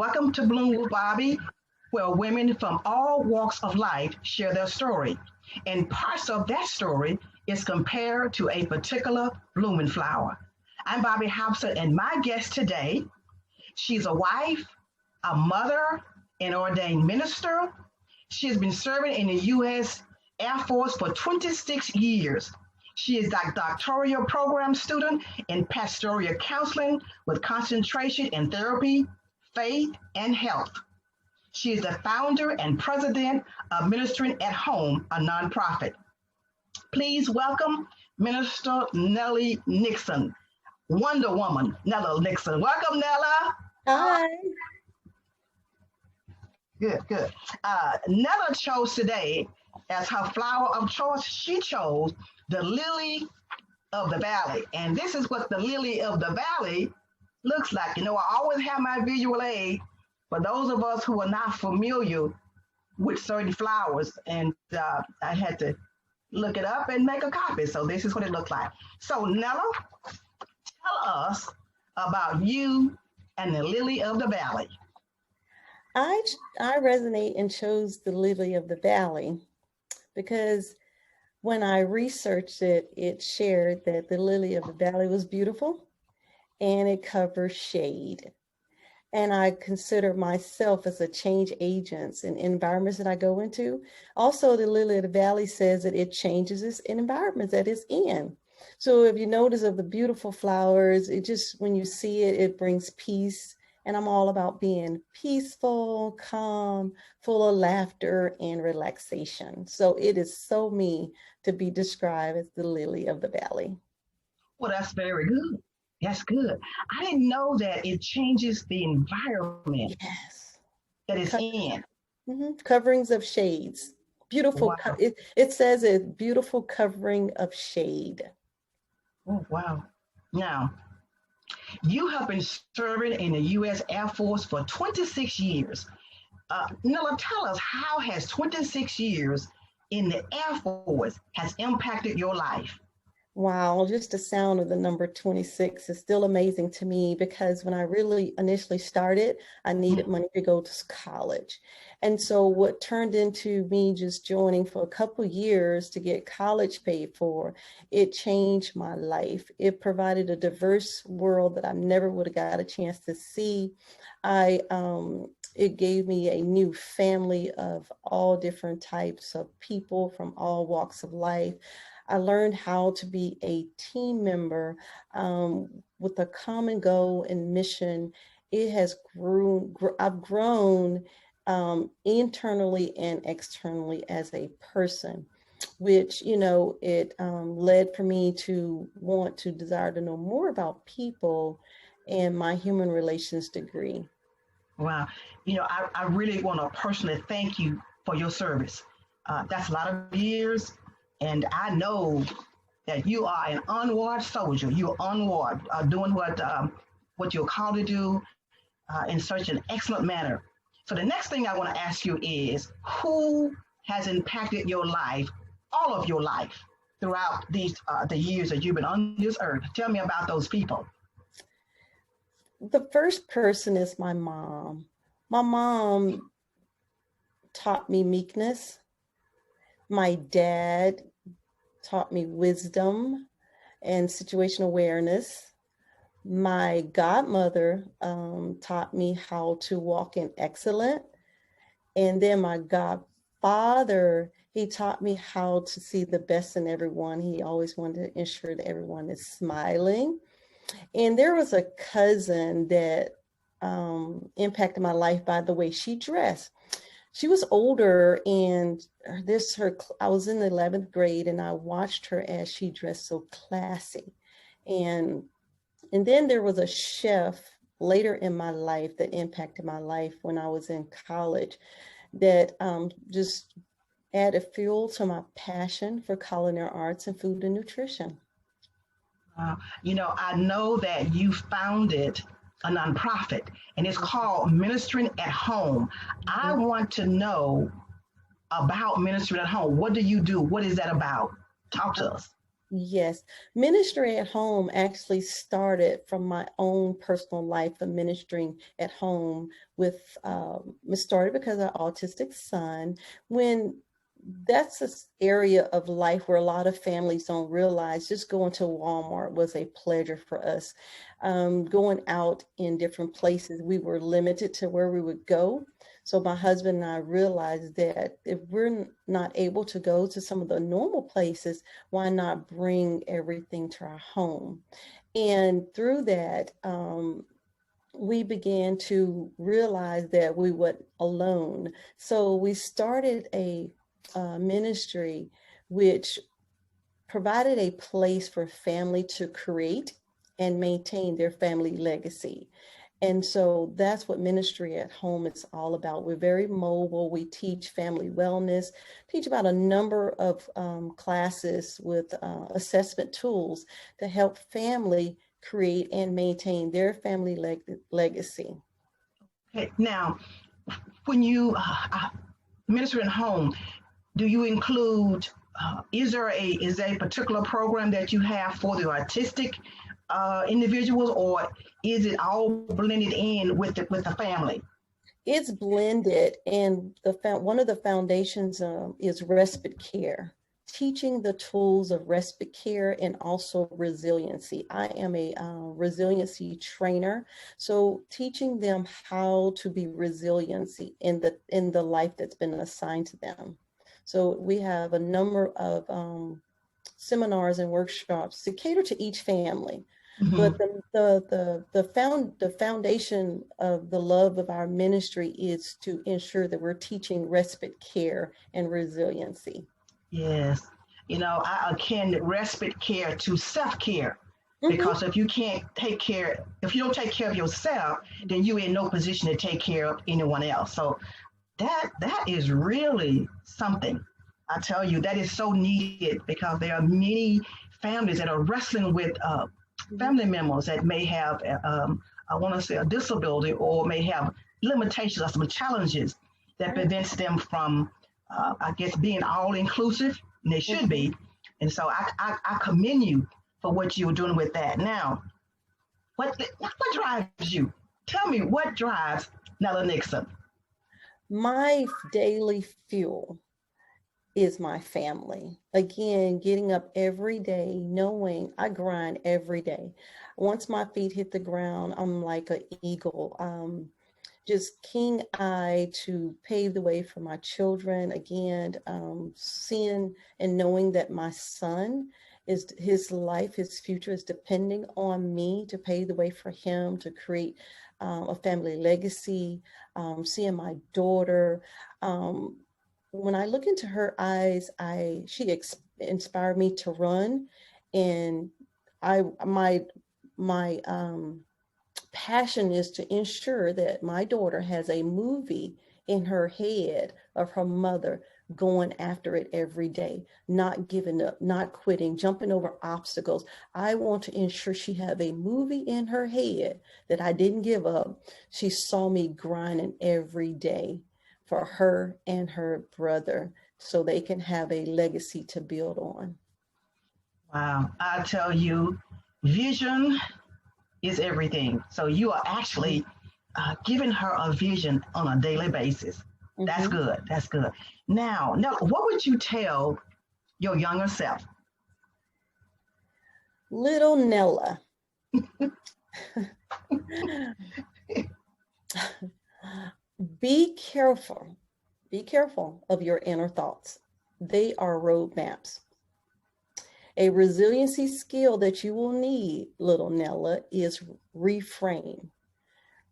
Welcome to Bloom with Bobby, where women from all walks of life share their story. And parts of that story is compared to a particular blooming flower. I'm Bobby Hobson, and my guest today, she's a wife, a mother, an ordained minister. She has been serving in the U.S. Air Force for 26 years. She is a doctoral program student in pastoral counseling with concentration in therapy, faith, and health. She is the founder and president of Ministering at Home, a nonprofit. Please welcome Minister Nella Nixon, Wonder Woman, Nella Nixon. Welcome, Nella. Hi. Good. Nella chose today as her flower of choice. She chose the lily of the valley. And this is what the lily of the valley looks like. You know, I always have my visual aid for those of us who are not familiar with certain flowers. And I had to look it up and make a copy. So this is what it looks like. So Nella, tell us about you and the lily of the valley. I resonate and chose the lily of the valley because when I researched it, it shared that the lily of the valley was beautiful and it covers shade. And I consider myself as a change agent in environments that I go into. Also, the lily of the valley says that it changes its environments that it's in. So if you notice of the beautiful flowers, it just, when you see it, it brings peace. And I'm all about being peaceful, calm, full of laughter and relaxation. So it is so me to be described as the lily of the valley. Well, that's very good. That's good. I didn't know that it changes the environment that it's in. Coverings of shades. Beautiful. Wow. It says a beautiful covering of shade. Oh, wow. Now, you have been serving in the U.S. Air Force for 26 years. Nella, tell us, how has 26 years in the Air Force has impacted your life? Wow, just the sound of the number 26 is still amazing to me because when I really initially started, I needed money to go to college. And so what turned into me just joining for a couple years to get college paid for, it changed my life. It provided a diverse world that I never would have got a chance to see. It gave me a new family of all different types of people from all walks of life. I learned how to be a team member with a common goal and mission. It has I've grown internally and externally as a person, which, you know, it led for me to want to desire to know more about people and my human relations degree. Wow. You know, I really want to personally thank you for your service. That's a lot of years. And I know that you are an unward soldier. You're unward, doing what you're called to do in such an excellent manner. So the next thing I want to ask you is, who has impacted your life, all of your life, throughout the years that you've been on this earth? Tell me about those people. The first person is my mom. My mom taught me meekness. My dad taught me wisdom and situational awareness. My godmother taught me how to walk in excellence. And then my godfather, he taught me how to see the best in everyone. He always wanted to ensure that everyone is smiling. And there was a cousin that impacted my life by the way she dressed. She was older, and I was in the 11th grade, and I watched her as she dressed so classy. And then there was a chef later in my life that impacted my life when I was in college that just added fuel to my passion for culinary arts and food and nutrition. You know, I know that you founded a nonprofit, and it's called Ministering at Home. I want to know about Ministering at Home. What do you do? What is that about? Talk to us. Yes, ministry at home actually started from my own personal life of ministering at home with, it started because of our autistic son. When that's an area of life where a lot of families don't realize just going to Walmart was a pleasure for us. Going out in different places, we were limited to where we would go. So my husband and I realized that if we're not able to go to some of the normal places, why not bring everything to our home? And through that, we began to realize that we were alone. So we started a ministry which provided a place for family to create and maintain their family legacy. And so that's what ministry at home is all about. We're very mobile. We teach family wellness, teach about a number of classes with assessment tools to help family create and maintain their family legacy. Okay, now, when you minister at home, do you include, is there a particular program that you have for the autistic individuals, or is it all blended in with the family? It's blended, and one of the foundations is Respite Care, teaching the tools of respite care and also resiliency. I am a resiliency trainer, so teaching them how to be resiliency in the life that's been assigned to them. So we have a number of seminars and workshops to cater to each family. Mm-hmm. But the foundation of the love of our ministry is to ensure that we're teaching respite care and resiliency. Yes. You know, I akin respite care to self-care, because if you can't take care, if you don't take care of yourself, then you're in no position to take care of anyone else. So that is really something. I tell you, that is so needed, because there are many families that are wrestling with family members that may have, I want to say, a disability, or may have limitations or some challenges that prevents them from, I guess, being all inclusive, and they should be. And so I commend you for what you're doing with that. Now, what drives you? Tell me, what drives Nella Nixon? My daily fuel is my family. Again, getting up every day, knowing I grind every day. Once my feet hit the ground, I'm like an eagle. Just keen-eyed to pave the way for my children. Again, seeing and knowing that my son his life, his future is depending on me to pave the way for him to create a family legacy. Seeing my daughter, when I look into her eyes, she inspired me to run, and my passion is to ensure that my daughter has a movie in her head of her mother going after it every day, not giving up, not quitting, jumping over obstacles. I want to ensure she have a movie in her head that I didn't give up. She saw me grinding every day for her and her brother so they can have a legacy to build on. Wow, I tell you, vision is everything. So you are actually giving her a vision on a daily basis. That's good. That's good. Now, what would you tell your younger self? Little Nella. Be careful of your inner thoughts. They are roadmaps. A resiliency skill that you will need, little Nella, is reframe.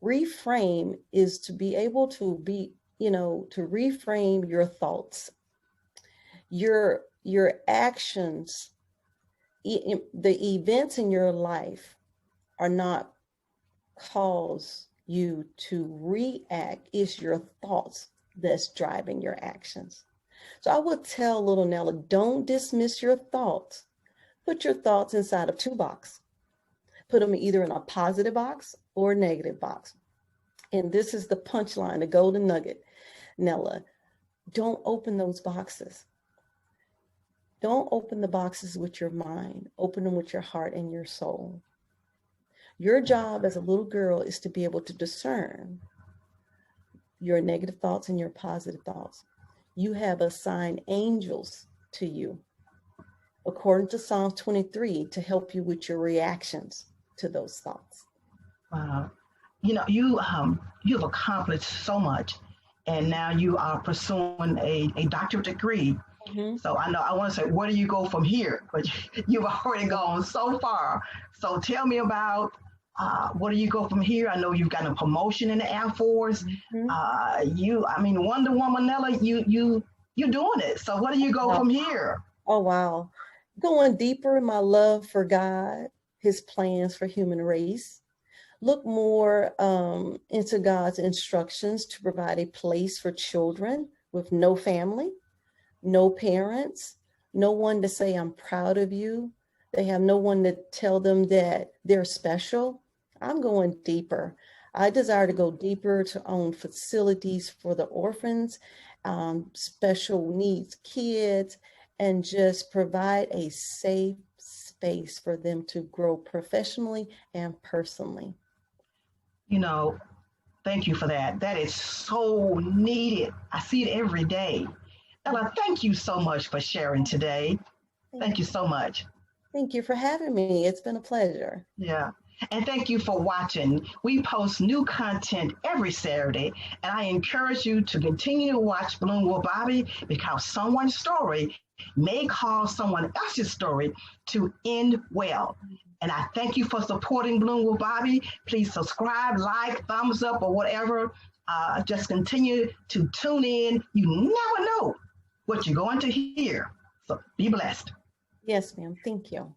Reframe is to be able to to reframe your thoughts, your actions, the events in your life are not cause you to react. It's your thoughts that's driving your actions. So I would tell little Nella, don't dismiss your thoughts. Put your thoughts inside of two boxes. Put them either in a positive box or a negative box. And this is the punchline, the golden nugget. Nella, don't open those boxes. Don't open the boxes with your mind. Open them with your heart and your soul. Your job as a little girl is to be able to discern your negative thoughts and your positive thoughts. You have assigned angels to you, according to Psalm 23, to help you with your reactions to those thoughts. Wow. You've accomplished so much, and now you are pursuing a doctorate degree. Mm-hmm. So I want to say, where do you go from here? But you've already gone so far. So tell me about where do you go from here? I know you've got a promotion in the Air Force. Mm-hmm. Wonder Woman, Nella, you're doing it. So where do you go from here? Oh, wow. Going deeper in my love for God, his plans for human race. Look more into God's instructions to provide a place for children with no family, no parents, no one to say, I'm proud of you. They have no one to tell them that they're special. I'm going deeper. I desire to go deeper to own facilities for the orphans, special needs kids, and just provide a safe space for them to grow professionally and personally. Thank you for that. That is so needed. I see it every day. Ella, thank you so much for sharing today. Thank you so much. Thank you for having me. It's been a pleasure. Yeah. And thank you for watching. We post new content every Saturday, and I encourage you to continue to watch Bloom with Bobby, because someone's story may cause someone else's story to end well. And I thank you for supporting Bloom with Bobby. Please subscribe, like, thumbs up, or whatever. Just continue to tune in. You never know what you're going to hear. So be blessed. Yes, ma'am. Thank you.